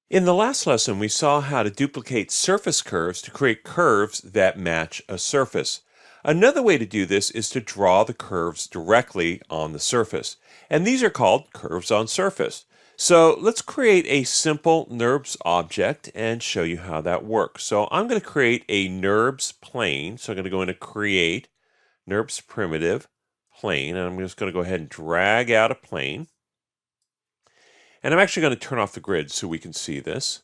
In the last lesson, we saw how to duplicate surface curves to create curves that match a surface. Another way to do this is to draw the curves directly on the surface. And these are called curves on surface. So let's create a simple NURBS object and show you how that works. So I'm going to create a NURBS plane. So I'm going to go into Create, NURBS Primitive, Plane. And I'm just going to go ahead and drag out a plane. And I'm actually going to turn off the grid so we can see this.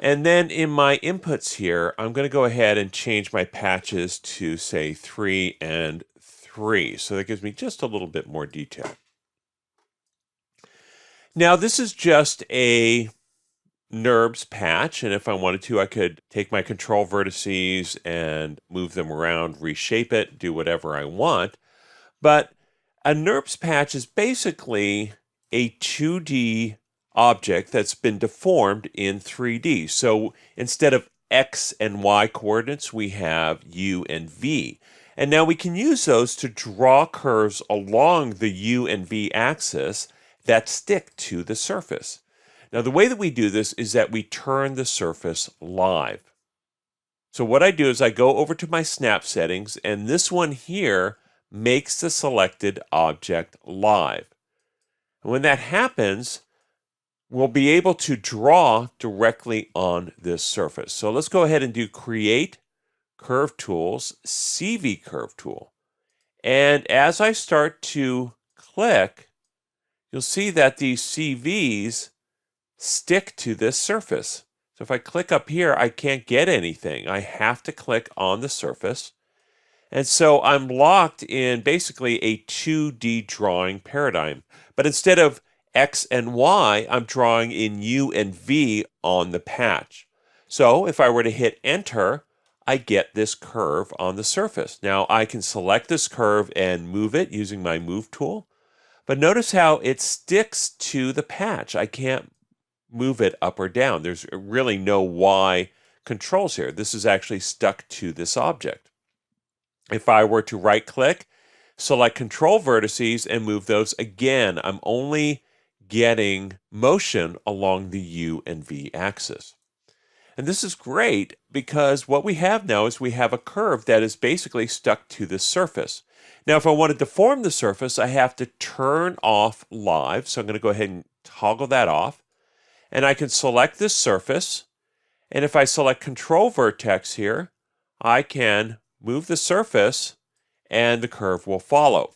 And then in my inputs here, I'm going to go ahead and change my patches to say 3 and 3. So that gives me just a little bit more detail. Now this is just a NURBS patch, and if I wanted to, I could take my control vertices and move them around, reshape it, do whatever I want. But a NURBS patch is basically a 2D object that's been deformed in 3D. So instead of X and Y coordinates, we have U and V. And now we can use those to draw curves along the U and V axis that stick to the surface. Now the way that we do this is that we turn the surface live. So what I do is I go over to my snap settings, and this one here makes the selected object live. And when that happens, we'll be able to draw directly on this surface. So let's go ahead and do Create Curve Tools, CV Curve Tool. And as I start to click, you'll see that these CVs stick to this surface. So if I click up here, I can't get anything. I have to click on the surface. And so I'm locked in basically a 2D drawing paradigm. But instead of X and Y, I'm drawing in U and V on the patch. So if I were to hit Enter, I get this curve on the surface. Now I can select this curve and move it using my Move tool. But notice how it sticks to the patch. I can't move it up or down. There's really no Y controls here. This is actually stuck to this object. If I were to right-click, select Control Vertices and move those again, I'm only getting motion along the U and V axis. And this is great because what we have now is we have a curve that is basically stuck to the surface. Now, if I want to deform the surface, I have to turn off live. So I'm going to go ahead and toggle that off. And I can select this surface. And if I select Control Vertex here, I can move the surface and the curve will follow.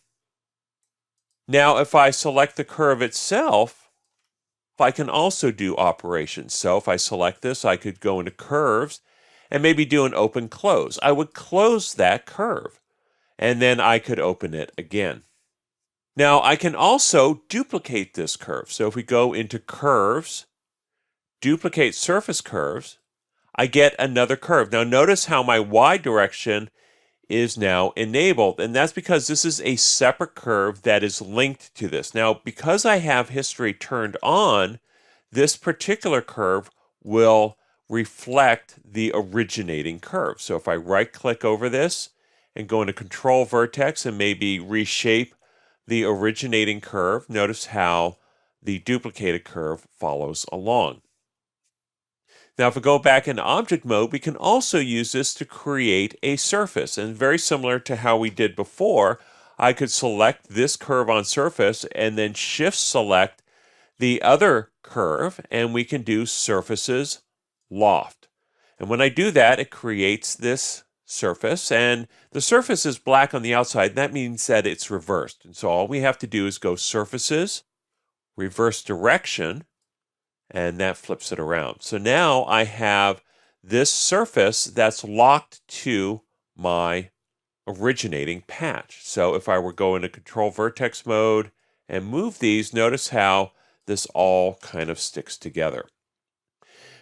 Now, if I select the curve itself, I can also do operations. So if I select this, I could go into Curves and maybe do an open close. I would close that curve and then I could open it again. Now I can also duplicate this curve. So if we go into Curves, Duplicate Surface Curves, I get another curve. Now notice how my Y direction is now enabled, and that's because this is a separate curve that is linked to this. Now, because I have history turned on, this particular curve will reflect the originating curve. So if I right-click over this and go into Control Vertex and maybe reshape the originating curve, notice how the duplicated curve follows along. Now, if we go back into object mode, we can also use this to create a surface. And very similar to how we did before, I could select this curve on surface and then shift select the other curve, and we can do surfaces loft. And when I do that, it creates this surface, and the surface is black on the outside. That means that it's reversed. And so all we have to do is go surfaces, reverse direction, and that flips it around. So now I have this surface that's locked to my originating patch. So if I were going to Control Vertex mode and move these, notice how this all kind of sticks together.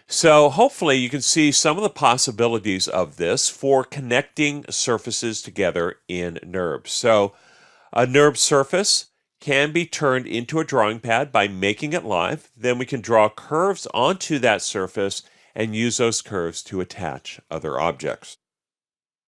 So hopefully you can see some of the possibilities of this for connecting surfaces together in NURBS. So a NURBS surface can be turned into a drawing pad by making it live. Then we can draw curves onto that surface and use those curves to attach other objects.